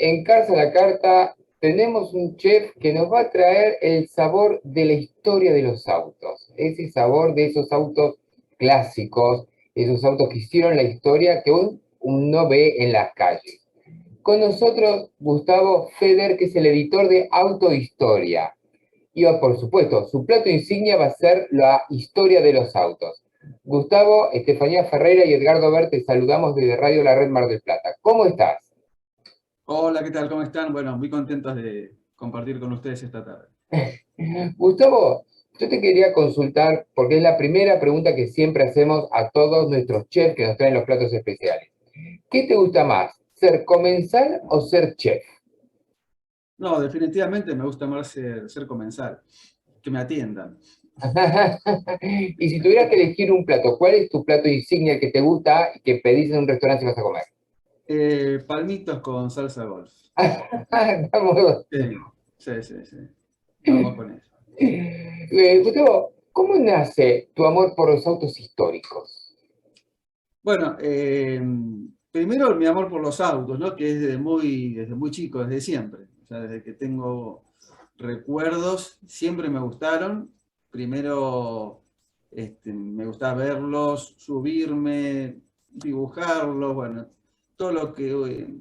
en Casa a la Carta tenemos un chef que nos va a traer el sabor de la historia de los autos, ese sabor de esos autos clásicos, esos autos que hicieron la historia que uno ve en las calles. Con nosotros Gustavo Feder, que es el editor de Autohistoria. Y por supuesto, su plato insignia va a ser la historia de los autos. Gustavo, Estefanía Ferreira y Edgardo Ver, te saludamos desde Radio La Red Mar del Plata. ¿Cómo estás? Hola, ¿qué tal? ¿Cómo están? Bueno, muy contentos de compartir con ustedes esta tarde. Gustavo, yo te quería consultar, porque es la primera pregunta que siempre hacemos a todos nuestros chefs que nos traen los platos especiales. ¿Qué te gusta más, ser comensal o ser chef? No, definitivamente me gusta más ser comensal, que me atiendan. Y si tuvieras que elegir un plato, ¿cuál es tu plato insignia que te gusta y que pedís en un restaurante si vas a comer? Palmitos con salsa golf. Vamos. Sí. Vamos con eso. Gustavo, ¿cómo nace tu amor por los autos históricos? Bueno, primero mi amor por los autos, ¿no? Que es desde muy chico, desde siempre. O sea, desde que tengo recuerdos, siempre me gustaron. Primero me gustaba verlos, subirme, dibujarlos, bueno, todo lo que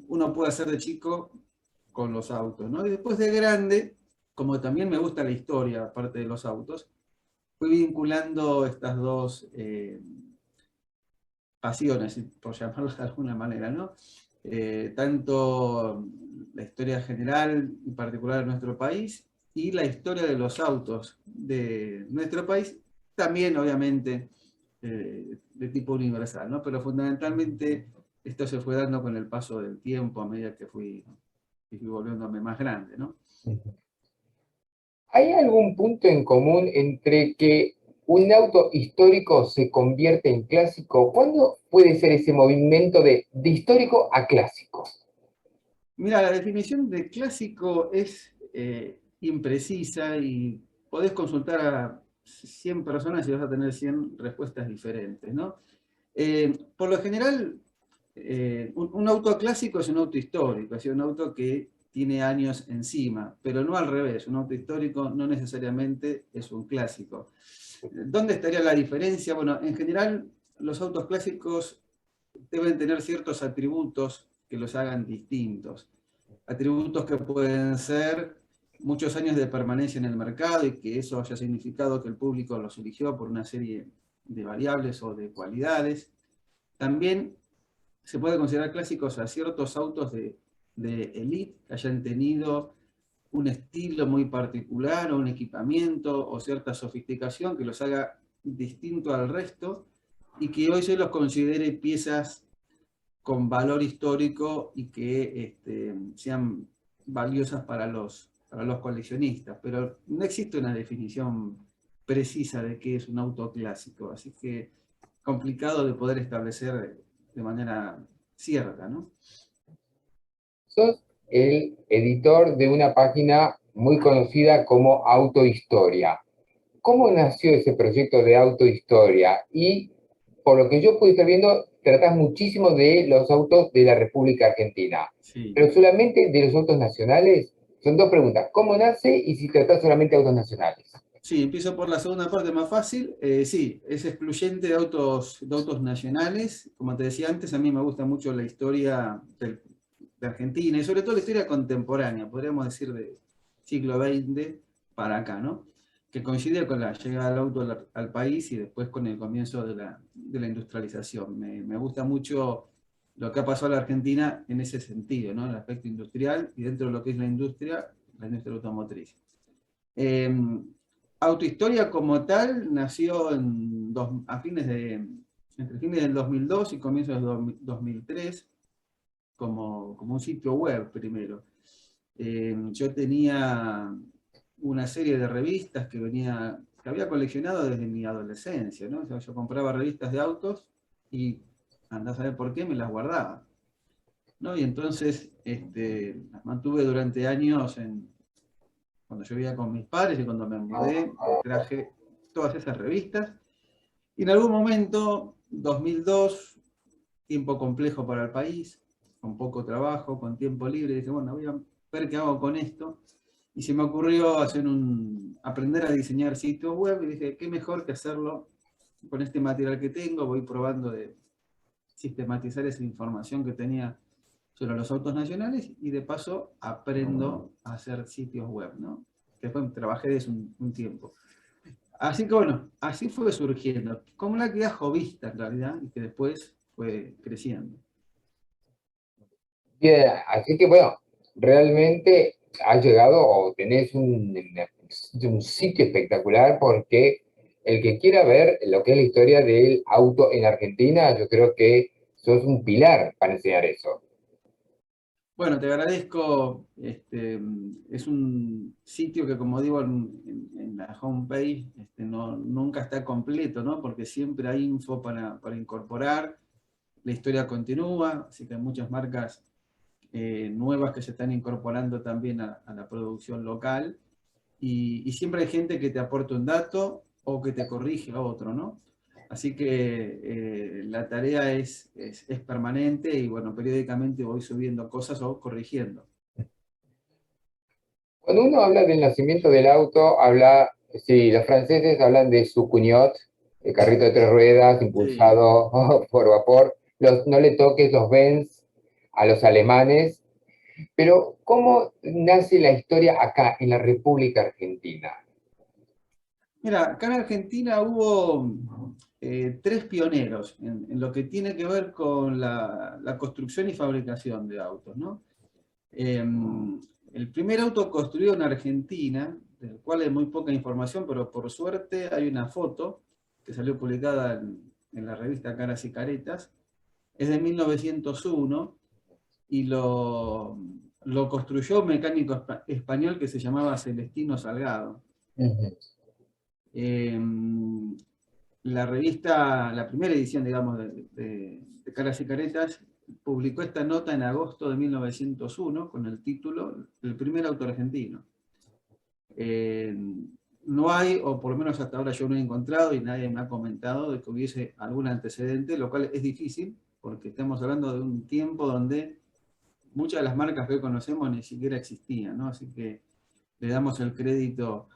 uno puede hacer de chico con los autos, ¿no? Y después de grande, como también me gusta la historia, aparte de los autos, fui vinculando estas dos pasiones, por llamarlo de alguna manera, ¿no? Tanto la historia general y particular de nuestro país y la historia de los autos de nuestro país, también obviamente de tipo universal, ¿no? Pero fundamentalmente esto se fue dando con el paso del tiempo a medida que fui volviéndome más grande, ¿no? ¿Hay algún punto en común entre que un auto histórico se convierte en clásico? ¿Cuándo puede ser ese movimiento de histórico a clásico? Mira, la definición de clásico es imprecisa y podés consultar a 100 personas y vas a tener 100 respuestas diferentes, ¿no? Por lo general, un auto clásico es un auto histórico, es decir, un auto que tiene años encima, pero no al revés, un auto histórico no necesariamente es un clásico. ¿Dónde estaría la diferencia? Bueno, en general, los autos clásicos deben tener ciertos atributos que los hagan distintos. Atributos que pueden ser muchos años de permanencia en el mercado y que eso haya significado que el público los eligió por una serie de variables o de cualidades. También se puede considerar clásicos a ciertos autos de elite que hayan tenido un estilo muy particular o un equipamiento o cierta sofisticación que los haga distinto al resto y que hoy se los considere piezas con valor histórico y que sean valiosas para los coleccionistas. Pero no existe una definición precisa de qué es un auto clásico, así que complicado de poder establecer de manera cierta, ¿no? Sos el editor de una página muy conocida como Autohistoria. ¿Cómo nació ese proyecto de Autohistoria? Y por lo que yo pude estar viendo, tratás muchísimo de los autos de la República Argentina, Sí. pero solamente de los autos nacionales. Son dos preguntas, ¿cómo nace y si tratás solamente de autos nacionales? Sí, empiezo por la segunda parte más fácil. Sí, es excluyente de autos nacionales. Como te decía antes, a mí me gusta mucho la historia de Argentina y sobre todo la historia contemporánea, podríamos decir de siglo XX para acá, ¿no? Que coincide con la llegada del auto al país y después con el comienzo de la industrialización. Me gusta mucho lo que ha pasado a la Argentina en ese sentido, ¿no? El aspecto industrial y dentro de lo que es la industria automotriz. Eh, Autohistoria como tal nació entre fines del 2002 y comienzos del 2003 como un sitio web primero. Yo tenía una serie de revistas que había coleccionado desde mi adolescencia, ¿no? O sea, yo compraba revistas de autos y andás a ver por qué me las guardaba, ¿no? Y entonces las mantuve durante años cuando yo vivía con mis padres y cuando me mudé, traje todas esas revistas. Y en algún momento, 2002, tiempo complejo para el país, con poco trabajo, con tiempo libre, dije, bueno, voy a ver qué hago con esto. Y se me ocurrió aprender a diseñar sitios web, y dije, qué mejor que hacerlo con este material que tengo. Voy probando de sistematizar esa información que tenía sobre los autos nacionales, y de paso aprendo a hacer sitios web, ¿no? Después trabajé de eso un tiempo. Así que bueno, así fue surgiendo, como una actividad hobbyista en realidad, y que después fue creciendo. Bien, así que bueno, realmente has llegado o tenés un sitio espectacular porque el que quiera ver lo que es la historia del auto en Argentina, yo creo que sos un pilar para enseñar eso. Bueno, te agradezco. Es un sitio que, como digo en la homepage, nunca está completo, ¿no? Porque siempre hay info para incorporar. La historia continúa, así que hay muchas marcas nuevas que se están incorporando también a la producción local. Y siempre hay gente que te aporta un dato o que te corrige a otro, ¿no? Así que la tarea es permanente, y bueno, periódicamente voy subiendo cosas o corrigiendo. Cuando uno habla del nacimiento del auto, sí, los franceses hablan de su cugnot, el carrito de tres ruedas Sí. impulsado por vapor. No le toques los Benz a los alemanes, pero ¿cómo nace la historia acá en la República Argentina? Mira, acá en Argentina hubo tres pioneros en lo que tiene que ver con la construcción y fabricación de autos, ¿no? Eh, el primer auto construido en Argentina, del cual hay muy poca información, pero por suerte hay una foto que salió publicada en la revista Caras y Caretas, es de 1901, y lo construyó un mecánico español que se llamaba Celestino Salgado. Ujú. Eh, la revista, la primera edición, digamos, de Caras y Caretas, publicó esta nota en agosto de 1901 con el título El primer auto argentino. Eh, no hay, o por lo menos hasta ahora yo no he encontrado y nadie me ha comentado de que hubiese algún antecedente, lo cual es difícil, porque estamos hablando de un tiempo donde muchas de las marcas que hoy conocemos ni siquiera existían, ¿no? Así que le damos el crédito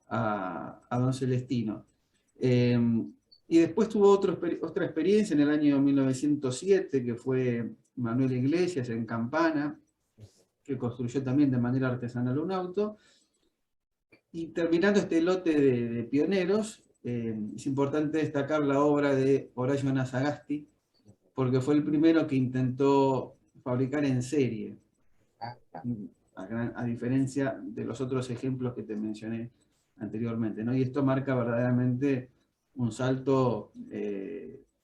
a don Celestino. Eh, y después tuvo otra experiencia en el año 1907, que fue Manuel Iglesias en Campana, que construyó también de manera artesanal un auto. Y terminando este lote de pioneros, es importante destacar la obra de Horacio Anasagasti, porque fue el primero que intentó fabricar en serie, a diferencia de los otros ejemplos que te mencioné anteriormente, ¿no? Y esto marca verdaderamente un salto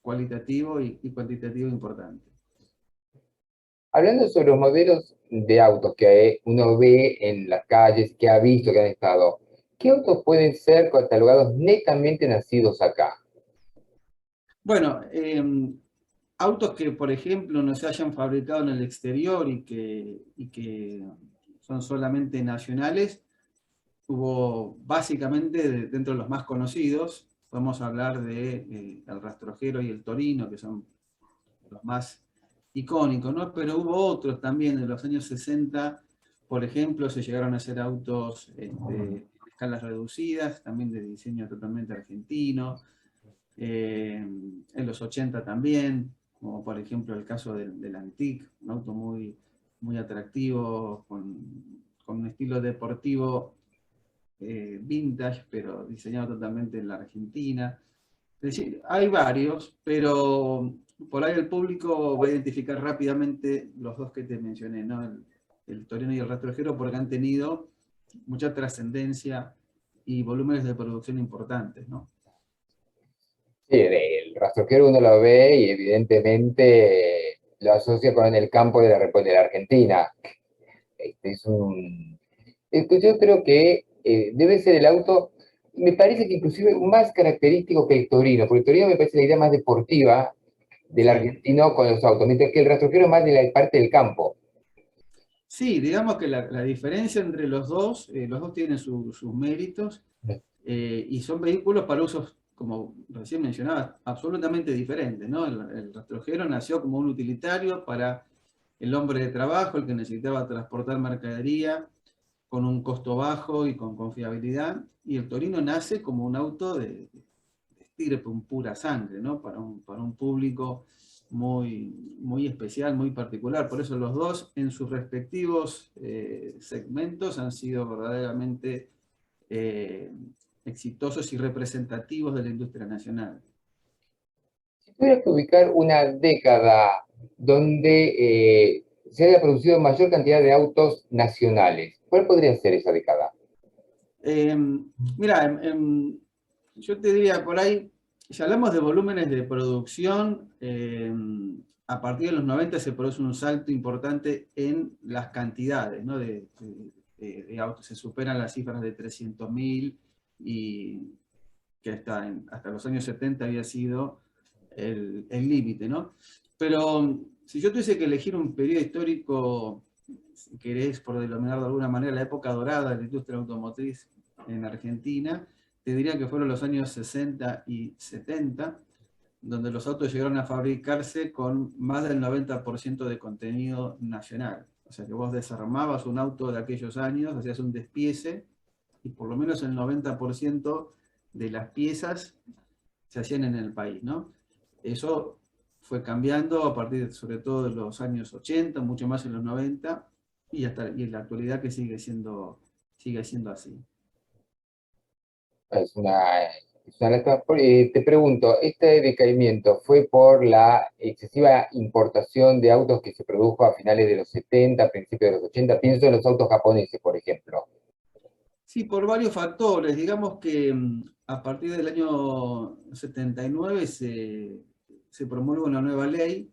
cualitativo y cuantitativo importante. Hablando sobre los modelos de autos que uno ve en las calles, que ha visto, que han estado, ¿qué autos pueden ser catalogados netamente nacidos acá? Bueno, autos que, por ejemplo, no se hayan fabricado en el exterior y que son solamente nacionales, hubo básicamente dentro de los más conocidos. Podemos hablar de el Rastrojero y el Torino, que son los más icónicos, ¿no? Pero hubo otros también de los años 60, por ejemplo, se llegaron a hacer autos de escalas reducidas, también de diseño totalmente argentino. En los 80 también, como por ejemplo el caso del Antique, un auto muy atractivo, con un estilo deportivo vintage, pero diseñado totalmente en la Argentina. Es decir, hay varios, pero por ahí el público va a identificar rápidamente los dos que te mencioné, ¿no? El Torino y el Rastrojero, porque han tenido mucha trascendencia y volúmenes de producción importantes, ¿no? Sí, el rastrojero uno lo ve y evidentemente lo asocia con el campo de la Argentina. Es yo creo que debe ser el auto, me parece que inclusive más característico que el Torino, porque el Torino me parece la idea más deportiva del Sí. argentino con los autos, mientras que el rastrojero es más de la parte del campo. Sí, digamos que la diferencia entre los dos tienen sus méritos, y son vehículos para usos, como recién mencionabas, absolutamente diferentes, ¿no? El rastrojero nació como un utilitario para el hombre de trabajo, el que necesitaba transportar mercadería con un costo bajo y con confiabilidad, y el Torino nace como un auto de estirpe, un pura sangre, ¿no? Para un público muy especial, muy particular. Por eso los dos en sus respectivos segmentos han sido verdaderamente eh, exitosos y representativos de la industria nacional. Si tuvieras que ubicar una década donde se haya producido mayor cantidad de autos nacionales, ¿cuál podría ser esa década? Eh, Mira, yo te diría por ahí, si hablamos de volúmenes de producción, a partir de los 90 se produce un salto importante en las cantidades, ¿no? De autos. Se superan las cifras de 300.000 y que hasta los años 70 había sido el límite, ¿no? Pero si yo tuviese que elegir un periodo histórico, si querés, por denominar de alguna manera la época dorada de la industria automotriz en Argentina, te diría que fueron los años 60 y 70, donde los autos llegaron a fabricarse con más del 90% de contenido nacional. O sea que vos desarmabas un auto de aquellos años, hacías un despiece, y por lo menos el 90% de las piezas se hacían en el país, ¿no? Eso fue cambiando a partir, sobre todo, de los años 80, mucho más en los 90, y en la actualidad que sigue siendo así. Es una lástima. Te pregunto, ¿este decaimiento fue por la excesiva importación de autos que se produjo a finales de los 70, principios de los 80? Pienso en los autos japoneses, por ejemplo. Sí, por varios factores. Digamos que a partir del año 79 se promulga una nueva ley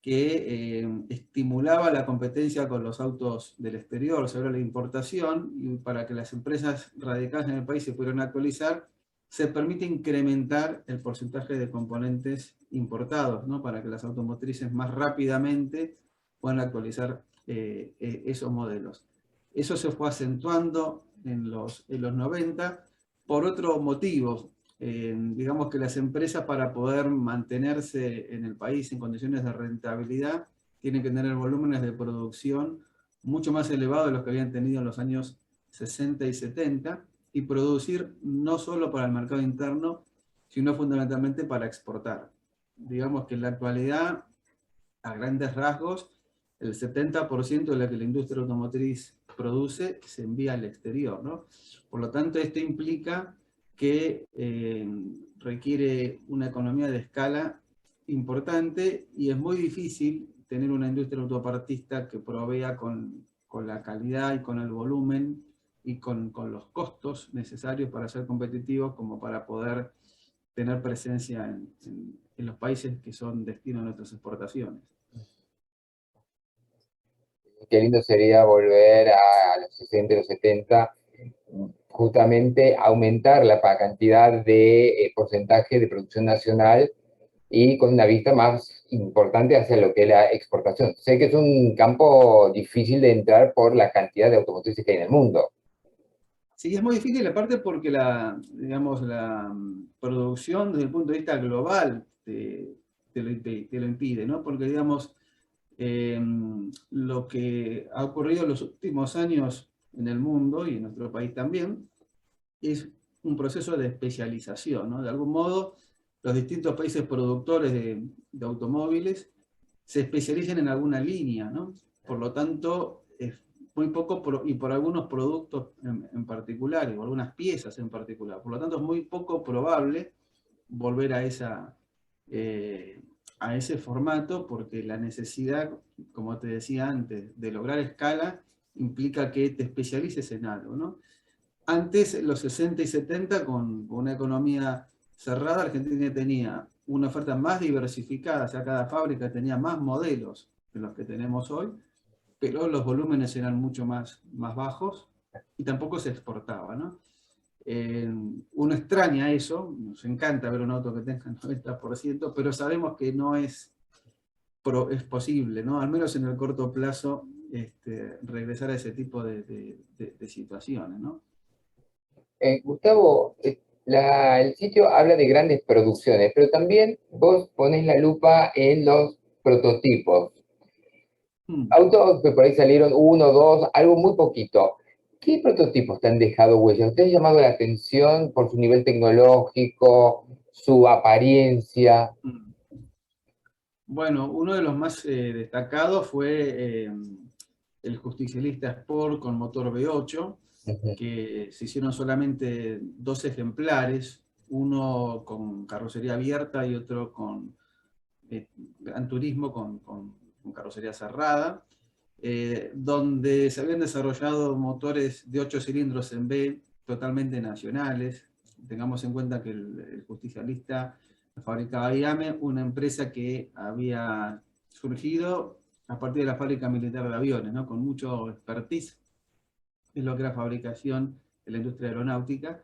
que estimulaba la competencia con los autos del exterior sobre la importación, y para que las empresas radicadas en el país se pudieran actualizar, se permite incrementar el porcentaje de componentes importados, ¿no? Para que las automotrices más rápidamente puedan actualizar esos modelos. Eso se fue acentuando en los 90 por otro motivo. Digamos que las empresas, para poder mantenerse en el país en condiciones de rentabilidad, tienen que tener volúmenes de producción mucho más elevados de los que habían tenido en los años 60 y 70, y producir no solo para el mercado interno, sino fundamentalmente para exportar. Digamos que en la actualidad, a grandes rasgos, el 70% de lo que la industria automotriz produce se envía al exterior, ¿no? Por lo tanto, esto implica que requiere una economía de escala importante, y es muy difícil tener una industria autopartista que provea con la calidad y con el volumen y con los costos necesarios para ser competitivos, como para poder tener presencia en los países que son destino de nuestras exportaciones. Qué lindo sería volver a los 60, los 70, justamente aumentar la cantidad de porcentaje de producción nacional y con una vista más importante hacia lo que es la exportación. Sé que es un campo difícil de entrar por la cantidad de automotrices que hay en el mundo. Sí, es muy difícil, aparte porque digamos, la producción desde el punto de vista global te lo impide, ¿no? Porque, digamos, eh, lo que ha ocurrido en los últimos años en el mundo y en nuestro país también es un proceso de especialización, ¿no? De algún modo, los distintos países productores de automóviles se especializan en alguna línea, ¿no? Por lo tanto, es muy poco, y por algunos productos en particular, o algunas piezas en particular. Por lo tanto, es muy poco probable volver eh, a ese formato, porque la necesidad, como te decía antes, de lograr escala implica que te especialices en algo, ¿no? Antes, en los 60 y 70, con una economía cerrada, Argentina tenía una oferta más diversificada, o sea, cada fábrica tenía más modelos que los que tenemos hoy, pero los volúmenes eran mucho más bajos y tampoco se exportaba, ¿no? Uno extraña eso, nos encanta ver un auto que tenga 90%, pero sabemos que no es posible, ¿no? Al menos en el corto plazo, regresar a ese tipo de situaciones, ¿no? Gustavo, el sitio habla de grandes producciones, pero también vos pones la lupa en los prototipos. Mm. Autos que por ahí salieron uno, dos, algo muy poquito. ¿Qué prototipos te han dejado huella? ¿Te han llamado la atención por su nivel tecnológico, su apariencia? Mm. Bueno, uno de los más destacados fue el Justicialista Sport con motor V8, Ujú. que se hicieron solamente dos ejemplares, uno con carrocería abierta y otro con Gran Turismo con carrocería cerrada, donde se habían desarrollado motores de 8 cilindros en B totalmente nacionales. Tengamos en cuenta que el Justicialista fabricaba IAME, una empresa que había surgido a partir de la fábrica militar de aviones, ¿no? Con mucho expertise en lo que era fabricación de la industria aeronáutica.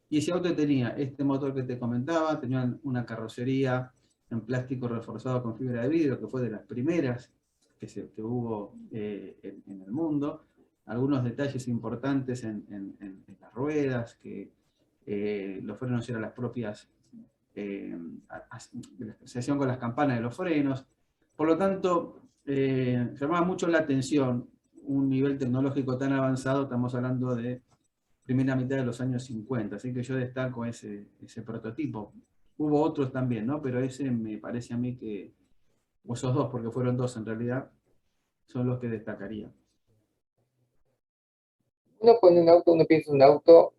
Y ese auto tenía este motor que te comentaba, tenía una carrocería en plástico reforzado con fibra de vidrio, que fue de las primeras que hubo en el mundo. Algunos detalles importantes en las ruedas, que los frenos eran las propias, eh, se hacían con las campanas de los frenos. Por lo tanto, llamaba mucho la atención un nivel tecnológico tan avanzado, estamos hablando de primera mitad de los años 50, así que yo destaco ese prototipo. Hubo otros también, ¿no? Pero ese me parece a mí que, o esos dos, porque fueron dos en realidad, son los que destacaría. Uno pone un auto, uno piensa un auto,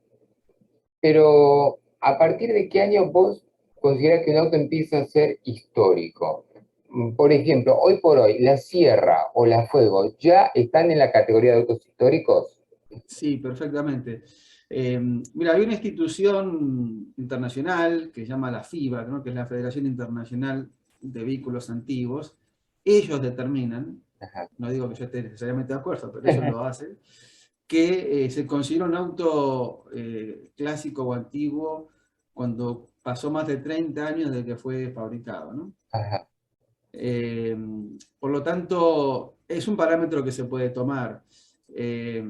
pero ¿a partir de qué año vos consideras que un auto empieza a ser histórico? Por ejemplo, hoy por hoy, la Sierra o la Fuego ya están en la categoría de autos históricos. Sí, perfectamente. Mira, hay una institución internacional que se llama la FIBA, ¿no? Que es la Federación Internacional de Vehículos Antiguos. Ellos determinan, Ajá, no digo que yo esté necesariamente de acuerdo, pero ellos lo hacen, que se considera un auto clásico o antiguo cuando pasó más de 30 años desde que fue fabricado, ¿no? ajá, Eh, por lo tanto, es un parámetro que se puede tomar. Eh,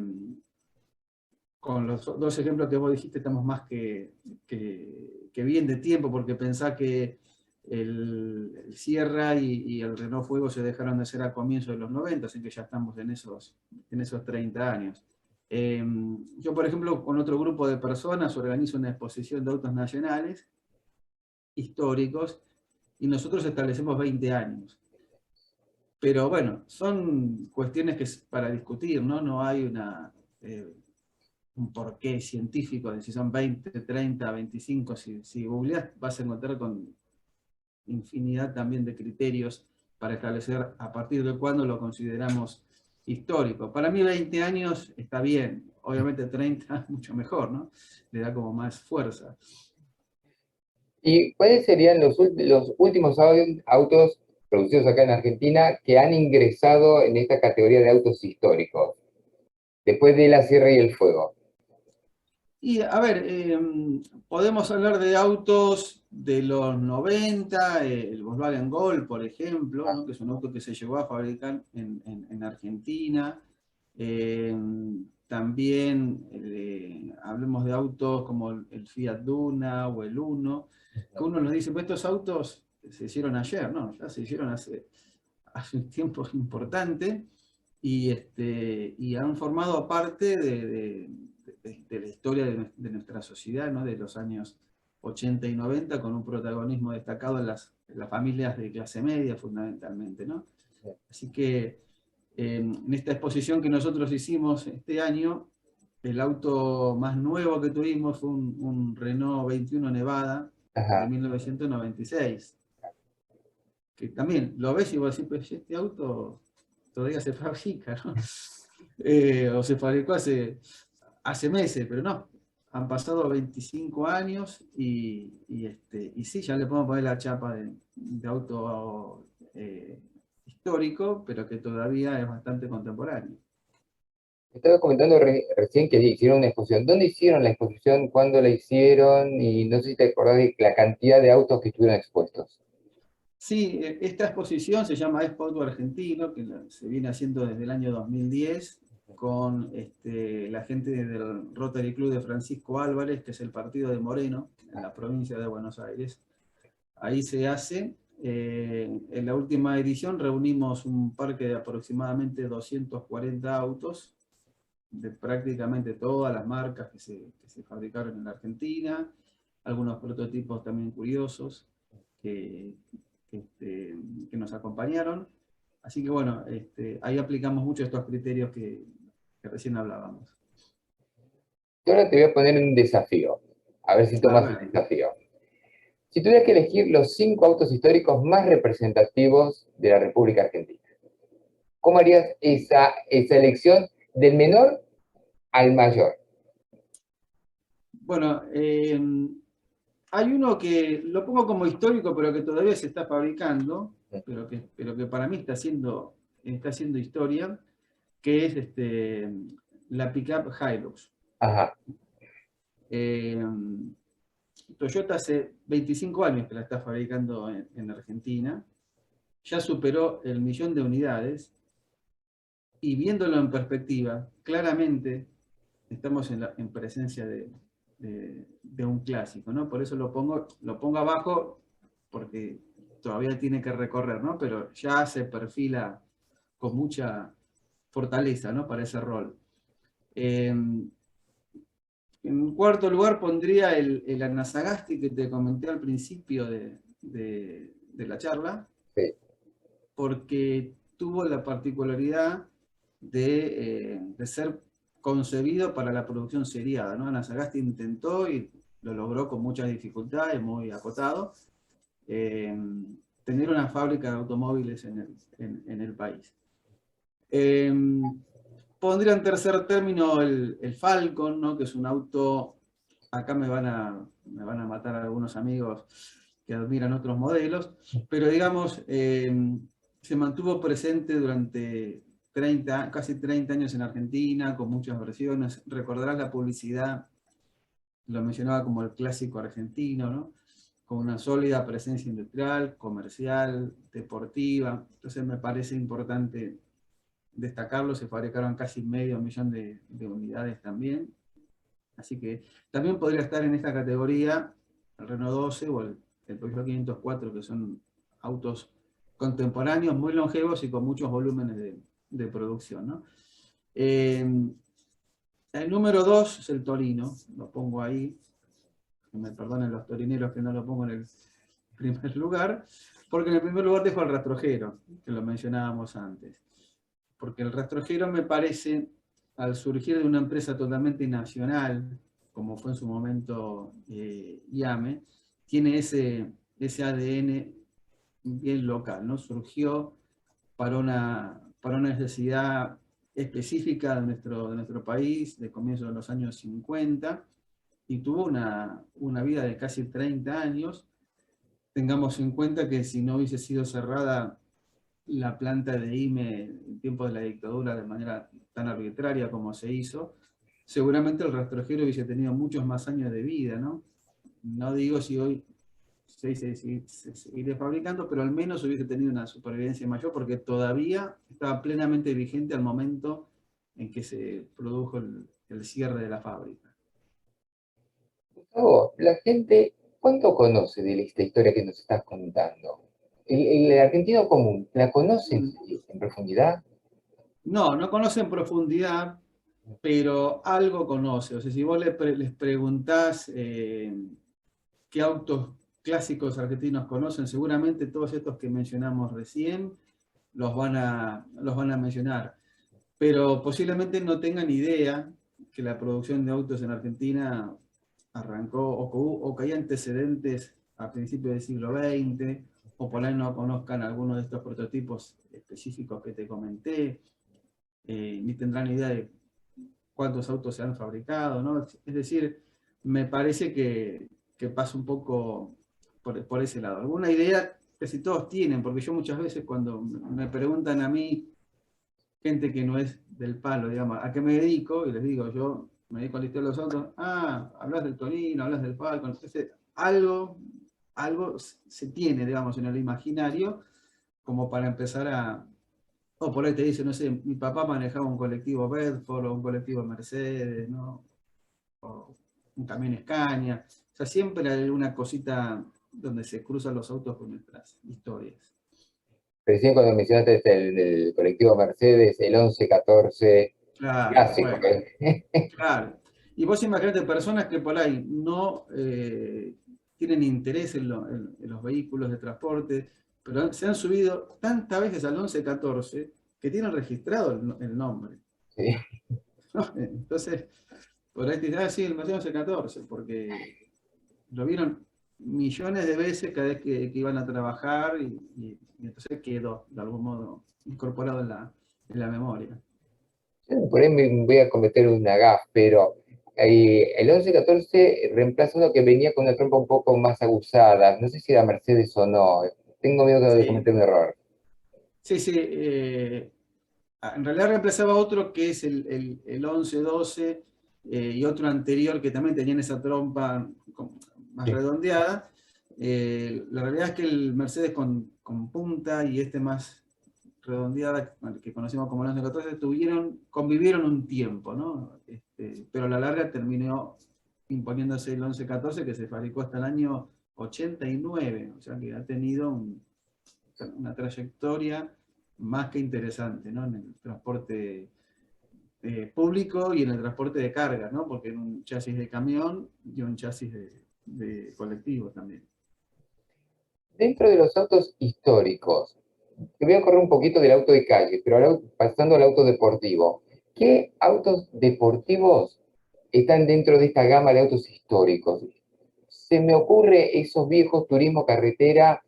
con los dos ejemplos que vos dijiste estamos más que bien de tiempo, porque pensá que el Sierra y el Renault Fuego se dejaron de hacer a comienzos de los 90, así que ya estamos en esos 30 años. Yo, por ejemplo, con otro grupo de personas organizo una exposición de autos nacionales históricos y nosotros establecemos 20 años. Pero bueno, son cuestiones que es para discutir, ¿no? No hay un porqué científico de si son 20, 30, 25. Si googleás vas a encontrar con infinidad también de criterios para establecer a partir de cuándo lo consideramos histórico. Para mí 20 años está bien, obviamente 30 mucho mejor, ¿no? Le da como más fuerza. ¿y cuáles serían los últimos autos producidos acá en Argentina que han ingresado en esta categoría de autos históricos, después de la Sierra y el Fuego? Y a ver, podemos hablar de autos de los 90, el Volkswagen Gol, por ejemplo, Ah, ¿no? Que es un auto que se llegó a fabricar en Argentina. Eh, También hablemos de autos como el Fiat Duna o el Uno, que uno nos dice, pues estos autos se hicieron ayer, ¿no? Ya se hicieron hace un tiempo importante y han formado parte de la historia de nuestra sociedad, ¿no? De los años 80 y 90, con un protagonismo destacado en las familias de clase media fundamentalmente, ¿no? Así que en esta exposición que nosotros hicimos este año, el auto más nuevo que tuvimos fue un Renault 21 Nevada de ajá. 1996, que también lo ves y vos decís, pues este auto todavía se fabrica, ¿no? O se fabricó hace meses, pero no. Han pasado 25 años y sí, ya le podemos poner la chapa de auto histórico, pero que todavía es bastante contemporáneo. Estaba comentando recién que hicieron una exposición. ¿Dónde hicieron la exposición? ¿Cuándo la hicieron? Y no sé si te acordás de la cantidad de autos que estuvieron expuestos. Sí, esta exposición se llama Expo Auto Argentino, que se viene haciendo desde el año 2010 con la gente del Rotary Club de Francisco Álvarez, que es el partido de Moreno, en la provincia de Buenos Aires. Ahí se hace, En la última edición reunimos un parque de aproximadamente 240 autos, de prácticamente todas las marcas que se fabricaron en la Argentina, algunos prototipos también curiosos que nos acompañaron. Así que bueno, ahí aplicamos mucho estos criterios que recién hablábamos. Yo ahora te voy a poner un desafío, a ver si A tomas el ver, desafío. Si tuvieras que elegir los 5 autos históricos más representativos de la República Argentina, ¿cómo harías esa elección del menor al mayor? bueno, hay uno que lo pongo como histórico, pero que todavía se está fabricando, pero que para mí está haciendo historia, que es la pickup Hilux. Ajá, Eh, Toyota hace 25 años que la está fabricando en Argentina, ya superó el 1.000.000 de unidades, y viéndolo en perspectiva, claramente estamos en presencia de un clásico, ¿no? Por eso lo pongo abajo, porque todavía tiene que recorrer, ¿no? Pero ya se perfila con mucha fortaleza, ¿no? Para ese rol. En cuarto lugar pondría el Anasagasti que te comenté al principio de la charla, sí. porque tuvo la particularidad de ser concebido para la producción seriada, ¿no? Anasagasti intentó y lo logró con muchas dificultades, muy acotado, eh, tener una fábrica de automóviles en el país. Eh, Pondría en tercer término el Falcon, ¿no? Que es un auto, acá me van a matar algunos amigos que admiran otros modelos, pero digamos, se mantuvo presente durante casi 30 años en Argentina, con muchas versiones. Recordarás la publicidad, lo mencionaba como el clásico argentino, ¿no? Con una sólida presencia industrial, comercial, deportiva. Entonces me parece importante destacarlo, se fabricaron casi 500.000 de unidades también. Así que también podría estar en esta categoría el Renault 12 o el Peugeot 504, que son autos contemporáneos, muy longevos y con muchos volúmenes de producción, ¿no? El número 2 es el Torino, lo pongo ahí, que me perdonen los torineros que no lo pongo en el primer lugar, porque en el primer lugar dejo el rastrojero, que lo mencionábamos antes. Porque el rastrojero me parece, al surgir de una empresa totalmente nacional, como fue en su momento IAME, tiene ese ADN bien local, ¿no? Surgió para una necesidad específica de nuestro país, de comienzos de los años 50, y tuvo una vida de casi 30 años. Tengamos en cuenta que si no hubiese sido cerrada la planta de IME en tiempo de la dictadura de manera tan arbitraria como se hizo, seguramente el rastrojero hubiese tenido muchos más años de vida, ¿no? No digo si hoy se seguiría fabricando, pero al menos hubiese tenido una supervivencia mayor porque todavía estaba plenamente vigente al momento en que se produjo el cierre de la fábrica. Gustavo, la gente, ¿cuánto conoce de esta historia que nos estás contando? El argentino común, ¿la conoce en profundidad? No, no conoce en profundidad, pero algo conoce. O sea, si vos les preguntás qué autos clásicos argentinos conocen, seguramente todos estos que mencionamos recién los van a mencionar. Pero posiblemente no tengan idea que la producción de autos en Argentina arrancó o que hay antecedentes a principios del siglo XX, o por ahí no conozcan algunos de estos prototipos específicos que te comenté, ni tendrán idea de cuántos autos se han fabricado, ¿no? Es decir, me parece que pasa un poco por ese lado. Alguna idea casi todos tienen, porque yo muchas veces cuando me preguntan a mí, gente que no es del palo, digamos, ¿a qué me dedico? Y les digo, yo me dedico a la historia de los autos. Ah, hablas del Torino, hablas del Falcon. Entonces, algo se tiene, digamos, en el imaginario como para empezar a... O por ahí te dice, no sé, mi papá manejaba un colectivo Bedford o un colectivo Mercedes, ¿no? O un camión Scania. O sea, siempre hay una cosita donde se cruzan los autos con nuestras historias. Recién cuando mencionaste el colectivo Mercedes, el 1114 Claro, clásico, bueno, claro. Y vos imaginate personas que por ahí no tienen interés en los vehículos de transporte, pero se han subido tantas veces al 1114 que tienen registrado el nombre. Sí. ¿No? Entonces, por ahí te dicen, ah, sí, el Mercedes 1114, porque lo vieron millones de veces cada vez que iban a trabajar y entonces quedó de algún modo incorporado en la memoria. Por ahí me voy a cometer una gaf, pero el 1114 reemplaza uno que venía con una trompa un poco más aguzada. No sé si era Mercedes o no. Tengo miedo de Sí, cometer un error. sí, sí. En realidad reemplazaba otro que es el 1112 y otro anterior que también tenían esa trompa más Sí. redondeada. La realidad es que el Mercedes con punta y este más redondeada, que conocemos como el 1114, convivieron un tiempo, ¿no? Pero a la larga terminó imponiéndose el 1114 que se fabricó hasta el año 89, o sea que ha tenido una trayectoria más que interesante, ¿no? En el transporte público y en el transporte de carga, ¿no? Porque en un chasis de camión y un chasis de colectivo también. Dentro de los autos históricos, te voy a correr un poquito del auto de calle, pero ahora pasando al auto deportivo. ¿Qué autos deportivos están dentro de esta gama de autos históricos? Se me ocurre esos viejos turismo carretera,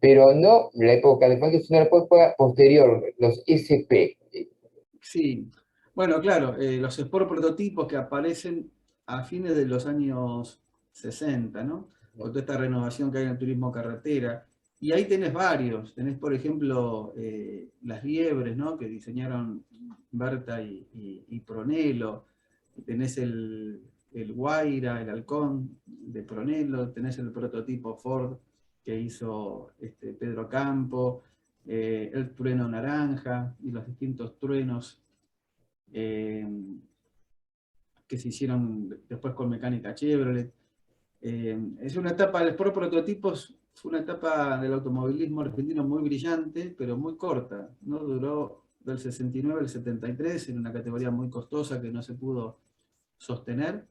pero no la época de Fangio, sino la época posterior, los SP. Sí, bueno, claro, los Sport prototipos que aparecen a fines de los años 60, ¿no? Con toda esta renovación que hay en el turismo carretera. Y ahí tenés varios, tenés por ejemplo las liebres, ¿no? Que diseñaron Berta y Pronello, tenés el Guaira, el Halcón de Pronello, tenés el prototipo Ford que hizo Pedro Campo, el trueno naranja y los distintos truenos eh, que se hicieron después con mecánica Chevrolet. Es una etapa, el Sport Prototipos fue una etapa del automovilismo argentino muy brillante, pero muy corta, ¿no? Duró del 69 al 73 en una categoría muy costosa que no se pudo sostener,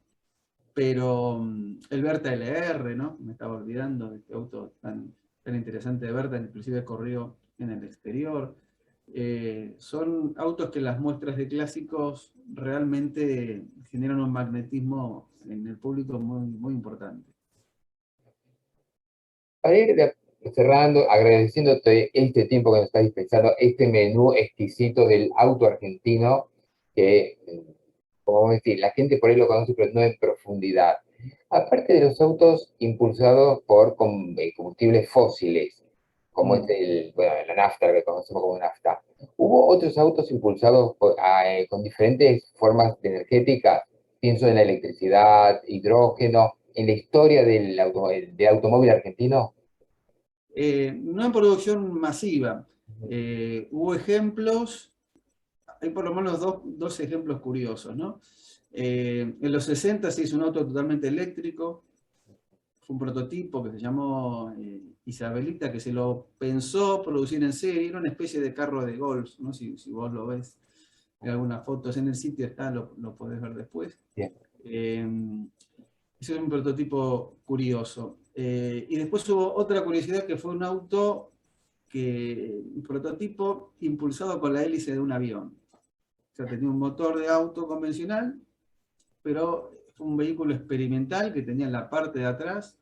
pero el Berta LR, ¿no? Me estaba olvidando de este auto tan interesante de Berta, inclusive corrió en el exterior. Son autos que las muestras de clásicos realmente generan un magnetismo en el público muy, muy importante. Para ir cerrando, agradeciéndote este tiempo que nos estás dispensando, este menú exquisito del auto argentino, que, como decir, la gente por ahí lo conoce, pero no en profundidad. Aparte de los autos impulsados por combustibles fósiles, como es Mm. bueno, la nafta, que conocemos como nafta, ¿hubo otros autos impulsados con diferentes formas de energética? Pienso en la electricidad, hidrógeno, en la historia del automóvil argentino. No en producción masiva. Hubo ejemplos, hay por lo menos dos ejemplos curiosos, ¿no? En los 60 se hizo un auto totalmente eléctrico, fue un prototipo que se llamó Isabelita, que se lo pensó producir en serie, era una especie de carro de golf, ¿no? Si vos lo ves en algunas fotos en el sitio está, lo podés ver después. Bien. Ese es un prototipo curioso. Y después hubo otra curiosidad que fue un auto, un prototipo impulsado con la hélice de un avión. O sea, tenía un motor de auto convencional, pero fue un vehículo experimental que tenía en la parte de atrás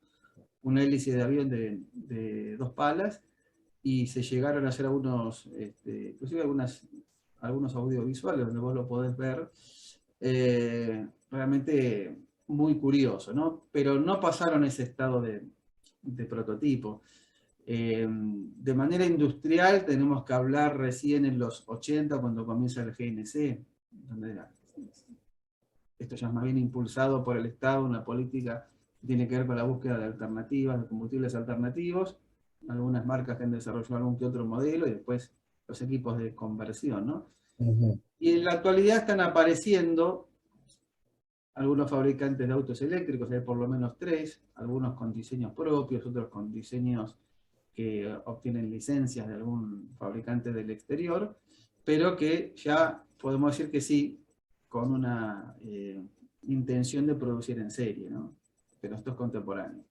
una hélice de avión de dos palas y se llegaron a hacer inclusive algunos audiovisuales donde vos lo podés ver. Realmente muy curioso, ¿no? Pero no pasaron ese estado de prototipo. De manera industrial tenemos que hablar recién en los 80 cuando comienza el GNC, donde esto ya es más bien impulsado por el Estado, una política que tiene que ver con la búsqueda de alternativas, de combustibles alternativos, algunas marcas que han desarrollado algún que otro modelo y después los equipos de conversión, ¿no? Ujú. Y en la actualidad están apareciendo algunos fabricantes de autos eléctricos, hay por lo menos 3, algunos con diseños propios, otros con diseños que obtienen licencias de algún fabricante del exterior, pero que ya podemos decir que sí, con una intención de producir en serie, ¿no? Pero esto es contemporáneo.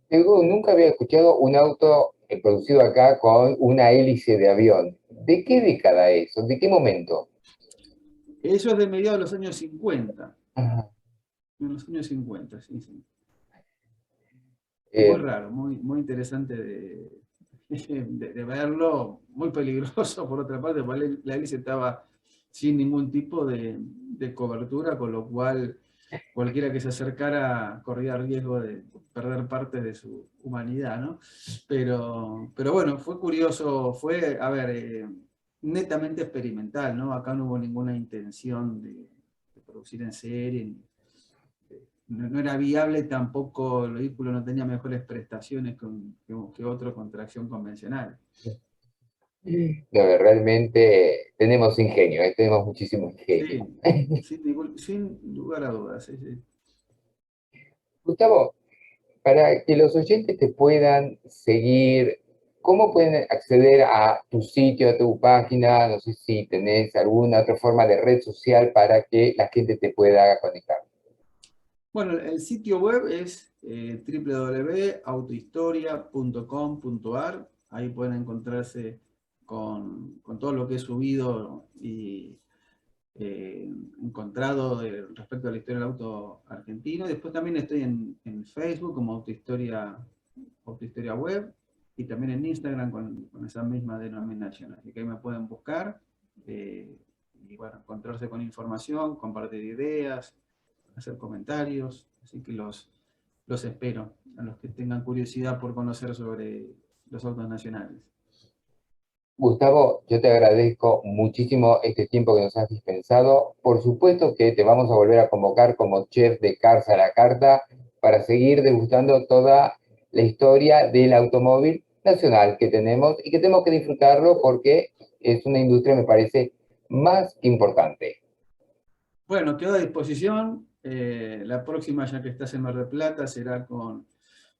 Diego, nunca había escuchado un auto producido acá con una hélice de avión. ¿De qué década es? ¿De qué momento? Eso es de mediados de los años 50. Ajá. En los años 50, sí, sí. Muy Eh, raro, muy, muy interesante de verlo, muy peligroso por otra parte, porque la hélice estaba sin ningún tipo de cobertura, con lo cual cualquiera que se acercara corría riesgo de perder parte de su humanidad, ¿no? Pero bueno, fue curioso, fue, a ver, netamente experimental, ¿no? Acá no hubo ninguna intención de producir en serie, no era viable tampoco, el vehículo no tenía mejores prestaciones que otro con tracción convencional. no, realmente tenemos ingenio, tenemos muchísimo ingenio. Sí, sin lugar a dudas. Sí, sí. Gustavo, para que los oyentes te puedan seguir, ¿cómo pueden acceder a tu sitio, a tu página? No sé si tenés alguna otra forma de red social para que la gente te pueda conectar. Bueno, el sitio web es www.autohistoria.com.ar. Ahí pueden encontrarse con todo lo que he subido y encontrado respecto a la historia del auto argentino. Después también estoy en Facebook como Autohistoria Web y también en Instagram con esa misma denominación. Así que ahí me pueden buscar y bueno, encontrarse con información, compartir ideas, hacer comentarios. Así que los espero a los que tengan curiosidad por conocer sobre los autos nacionales. Gustavo, yo te agradezco muchísimo este tiempo que nos has dispensado. Por supuesto que te vamos a volver a convocar como chef de Cars a la Carta para seguir degustando toda la historia del automóvil nacional que tenemos y que tenemos que disfrutarlo porque es una industria, me parece, más que importante. Bueno, quedo a disposición. La próxima, ya que estás en Mar del Plata, será con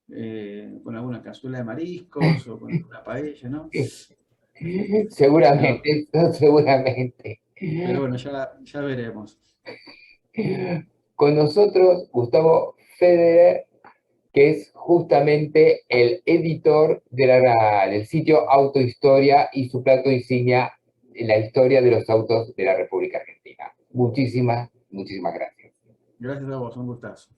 alguna cazuela de mariscos o con alguna paella, ¿no? Pero, Seguramente, seguramente. pero bueno, ya veremos. Con nosotros, Gustavo Federer, que es justamente el editor del sitio Autohistoria y su plato insignia, la historia de los autos de la República Argentina. Muchísimas, muchísimas gracias. Gracias a vos, un gustazo.